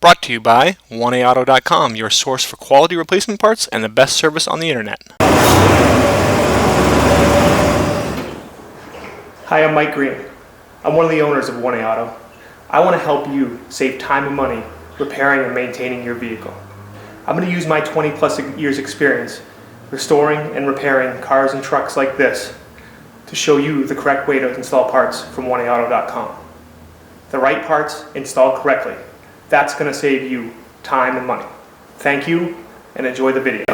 Brought to you by 1AAuto.com, your source for quality replacement parts and the best service on the internet. Hi, I'm Mike Green. I'm one of the owners of 1A Auto. I want to help you save time and money repairing and maintaining your vehicle. I'm going to use my 20 plus years experience restoring and repairing cars and trucks like this to show you the correct way to install parts from 1AAuto.com. The right parts installed correctly. That's going to save you time and money. Thank you and enjoy the video.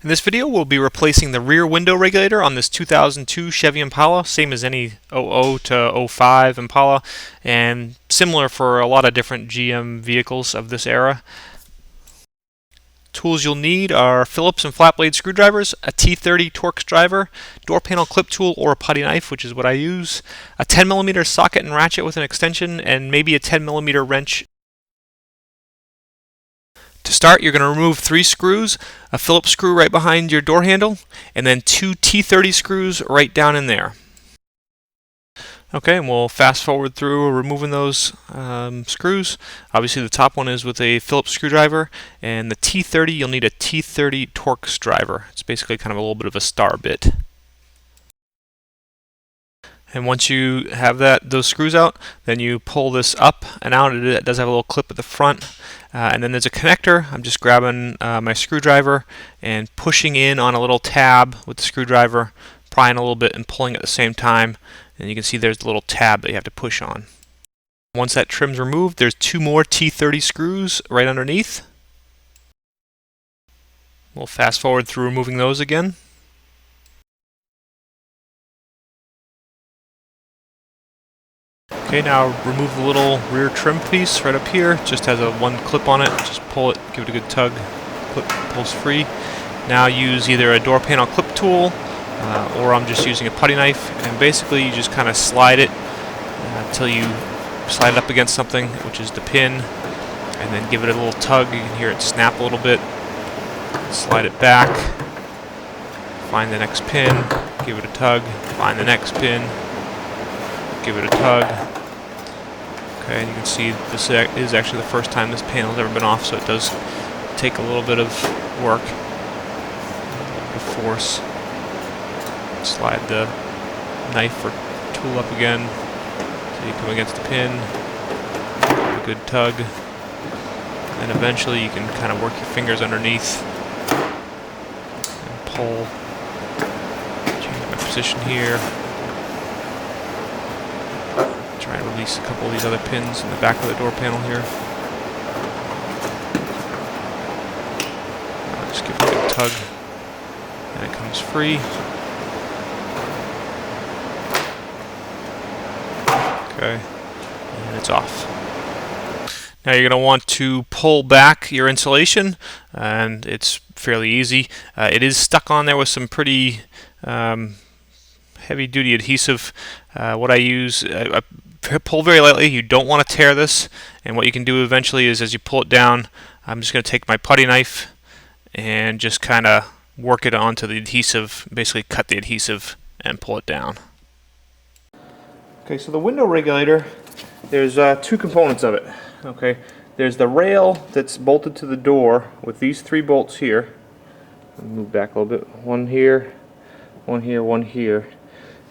In this video, we'll be replacing the rear window regulator on this 2002 Chevy Impala, same as any 00 to 05 Impala, and similar for a lot of different GM vehicles of this era. Tools you'll need are Phillips and flat blade screwdrivers, a T30 Torx driver, door panel clip tool or a putty knife, which is what I use, a 10mm socket and ratchet with an extension, and maybe a 10mm wrench. To start, you're going to remove 3 screws, a Phillips screw right behind your door handle, and then 2 T30 screws right down in there. Okay, and we'll fast forward through removing those screws. Obviously the top one is with a Phillips screwdriver, and the T30, you'll need a T30 Torx driver. It's basically kind of a little bit of a star bit. And once you have those screws out, then you pull this up and out. It does have a little clip at the front. And then there's a connector. I'm just grabbing my screwdriver and pushing in on a little tab with the screwdriver, prying a little bit and pulling at the same time. And you can see there's the little tab that you have to push on. Once that trim's removed, there's 2 more T30 screws right underneath. We'll fast forward through removing those again. Okay, now remove the little rear trim piece right up here. It just has one clip on it. Just pull it, give it a good tug. Clip pulls free. Now use either a door panel clip tool or I'm just using a putty knife, and basically you just kind of slide it until you slide it up against something, which is the pin, and then give it a little tug. You can hear it snap a little bit. Slide it back, find the next pin, give it a tug, find the next pin, give it a tug. Okay, and you can see this is actually the first time this panel's ever been off, so it does take a little bit of work, of force. Slide the knife or tool up again so you come against the pin, give a good tug, and eventually you can kind of work your fingers underneath and pull. Change my position here. Try and release a couple of these other pins in the back of the door panel here. Just give it a good tug and it comes free. Okay, and it's off. Now you're going to want to pull back your insulation, and it's fairly easy. It is stuck on there with some pretty heavy-duty adhesive. What I use, I pull very lightly. You don't want to tear this, and what you can do eventually is as you pull it down, I'm just going to take my putty knife and just kind of work it onto the adhesive, basically cut the adhesive and pull it down. Okay, so the window regulator, there's 2 components of it. Okay, there's the rail that's bolted to the door with these 3 bolts here. I'll move back a little bit. One here, one here, one here.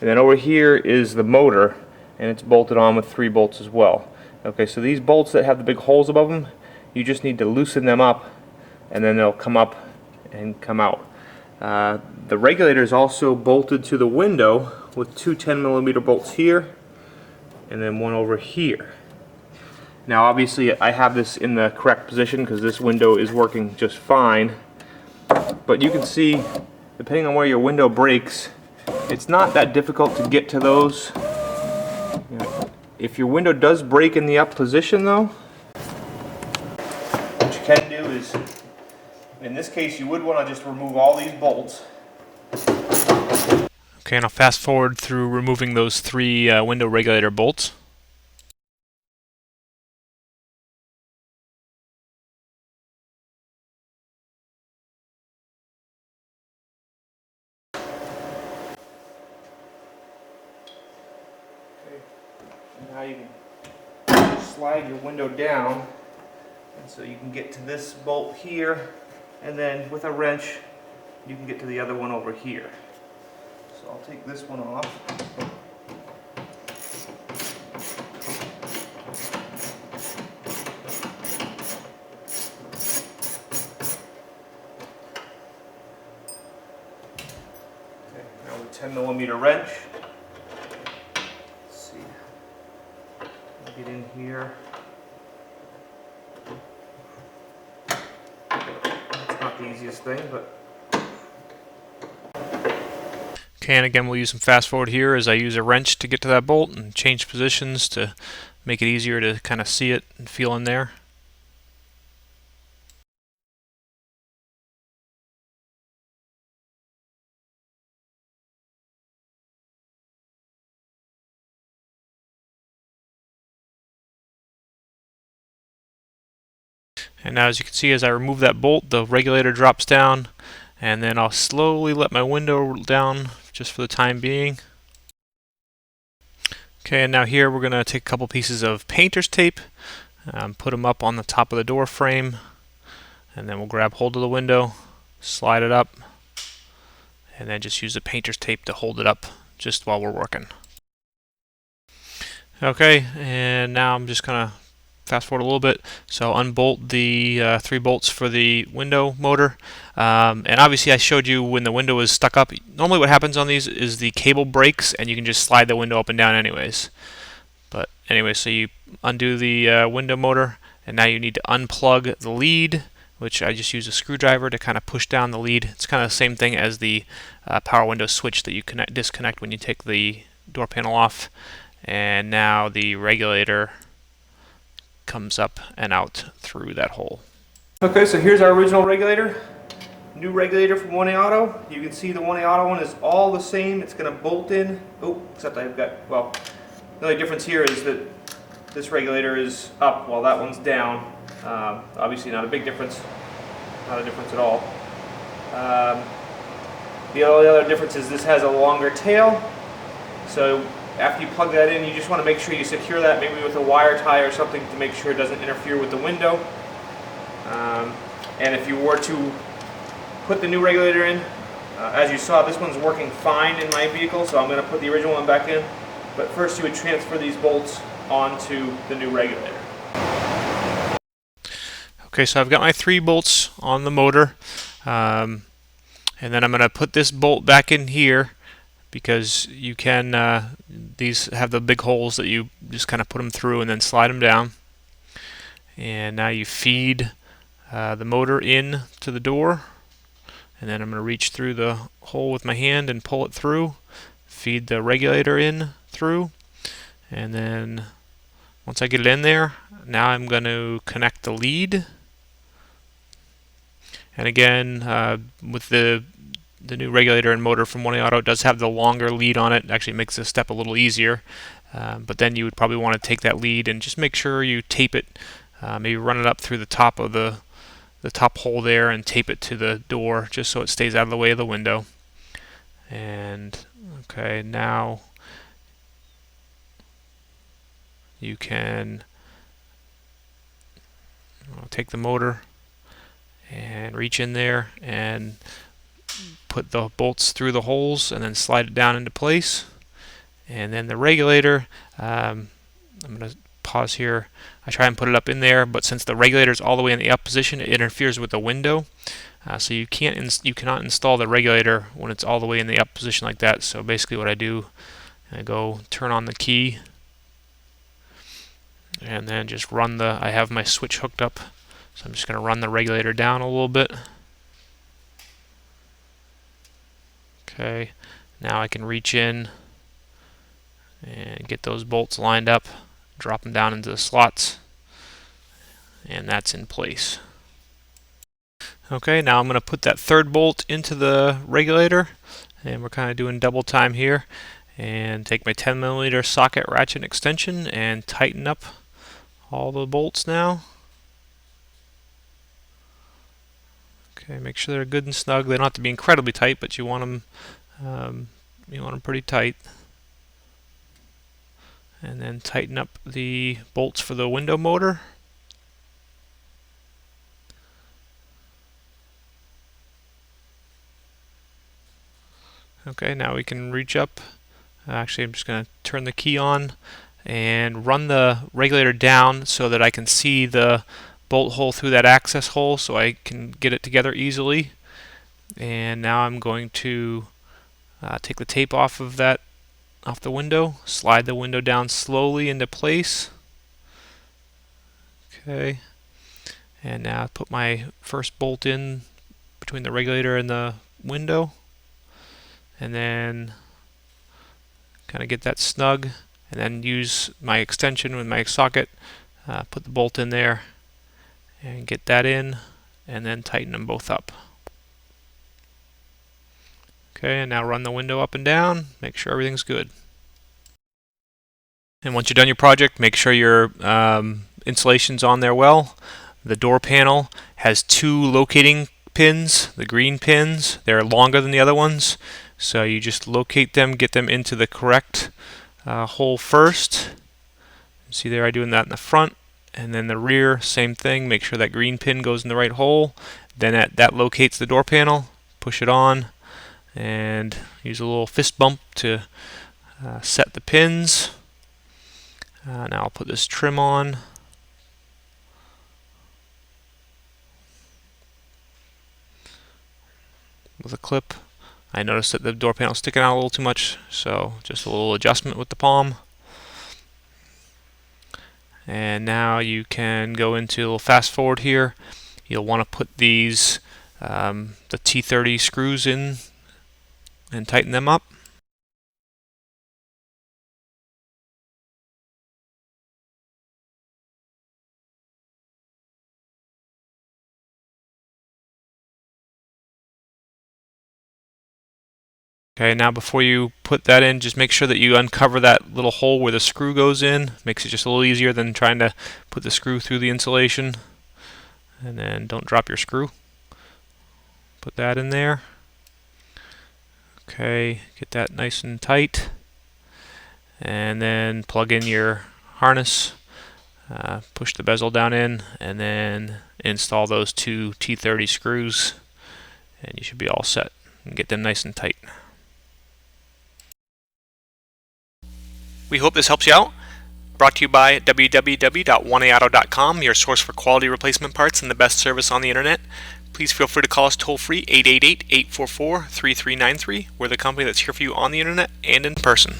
And then over here is the motor, and it's bolted on with 3 bolts as well. Okay, so these bolts that have the big holes above them, you just need to loosen them up, and then they'll come up and come out. The regulator is also bolted to the window with 2 10mm bolts here, and then one over here. Now obviously I have this in the correct position because this window is working just fine, but you can see depending on where your window breaks, it's not that difficult to get to those. You know, if your window does break in the up position though, what you can do is, in this case you would want to just remove all these bolts. Okay, and I'll fast forward through removing those 3 window regulator bolts. Okay, and now you can slide your window down And so you can get to this bolt here, and then with a wrench you can get to the other one over here. So I'll take this one off. Okay, now with a 10mm wrench. Let's see. I'll get in here. It's not the easiest thing, but Okay, and again, we'll use some fast forward here as I use a wrench to get to that bolt and change positions to make it easier to kind of see it and feel in there. And now as you can see, as I remove that bolt, the regulator drops down, and then I'll slowly let my window down just for the time being. Okay, and now here we're going to take a couple pieces of painter's tape, put them up on the top of the door frame, and then we'll grab hold of the window, slide it up, and then just use the painter's tape to hold it up just while we're working. Okay, and now I'm just going to fast forward a little bit. So unbolt the 3 bolts for the window motor. And obviously I showed you when the window is stuck up. Normally what happens on these is the cable breaks and you can just slide the window up and down anyways. But anyway, so you undo the window motor, and now you need to unplug the lead, which I just use a screwdriver to kind of push down the lead. It's kind of the same thing as the power window switch that you disconnect when you take the door panel off. And now the regulator comes up and out through that hole. okay, so here's our original regulator. New regulator from 1A Auto. You can see the 1A Auto one is all the same. It's going to bolt in. Oh, except I've got, well, the only difference here is that this regulator is up while that one's down. Obviously not a big difference. Not a difference at all. The only other difference is this has a longer tail. So after you plug that in, you just want to make sure you secure that maybe with a wire tie or something to make sure it doesn't interfere with the window. And if you were to put the new regulator in, as you saw, this one's working fine in my vehicle, so I'm going to put the original one back in. But first you would transfer these bolts onto the new regulator. Okay, so I've got my 3 bolts on the motor, and then I'm going to put this bolt back in here, because you can, these have the big holes that you just kind of put them through and then slide them down. And now you feed the motor in to the door, and then I'm going to reach through the hole with my hand and pull it through, feed the regulator in through, and then once I get it in there, now I'm going to connect the lead. And again, with the new regulator and motor from 1A Auto, it does have the longer lead on it. It actually makes the step a little easier. But then you would probably want to take that lead and just make sure you tape it. Maybe run it up through the top of the top hole there and tape it to the door just so it stays out of the way of the window. And okay, now you can take the motor and reach in there and put the bolts through the holes and then slide it down into place. And then the regulator, I'm going to pause here. I try and put it up in there, but since the regulator is all the way in the up position, it interferes with the window. So you cannot install the regulator when it's all the way in the up position like that. So basically what I do, I go turn on the key and then just run I have my switch hooked up, so I'm just going to run the regulator down a little bit. Okay, now I can reach in and get those bolts lined up, drop them down into the slots, and that's in place. Okay, now I'm going to put that 3rd bolt into the regulator, and we're kind of doing double time here, and take my 10mm socket ratchet extension and tighten up all the bolts now. Okay, make sure they're good and snug. They don't have to be incredibly tight, but you want them pretty tight. And then tighten up the bolts for the window motor. Okay, now we can reach up. Actually, I'm just going to turn the key on and run the regulator down so that I can see the bolt hole through that access hole so I can get it together easily. And now I'm going to take the tape off the window, slide the window down slowly into place. Okay, and now put my first bolt in between the regulator and the window, and then kind of get that snug, and then use my extension with my socket, put the bolt in there and get that in, and then tighten them both up. Okay, and now run the window up and down, make sure everything's good. And once you're done your project, make sure your insulation's on there well. The door panel has 2 locating pins, the green pins. They're longer than the other ones, so you just locate them, get them into the correct hole first. See there, I'm doing that in the front, and then the rear, same thing. Make sure that green pin goes in the right hole. Then that locates the door panel. Push it on, and use a little fist bump to set the pins. Now I'll put this trim on. With a clip. I noticed that the door panel is sticking out a little too much, so just a little adjustment with the palm. And now you can go into a little fast forward here. You'll want to put these the T30 screws in and tighten them up. Okay, now before you put that in, just make sure that you uncover that little hole where the screw goes in. Makes it just a little easier than trying to put the screw through the insulation. And then don't drop your screw. Put that in there. Okay, get that nice and tight. And then plug in your harness. Push the bezel down in, and then install those 2 T30 screws. And you should be all set. And get them nice and tight. We hope this helps you out. Brought to you by www.oneauto.com, your source for quality replacement parts and the best service on the internet. Please feel free to call us toll free 888-844-3393. We're the company that's here for you on the internet and in person.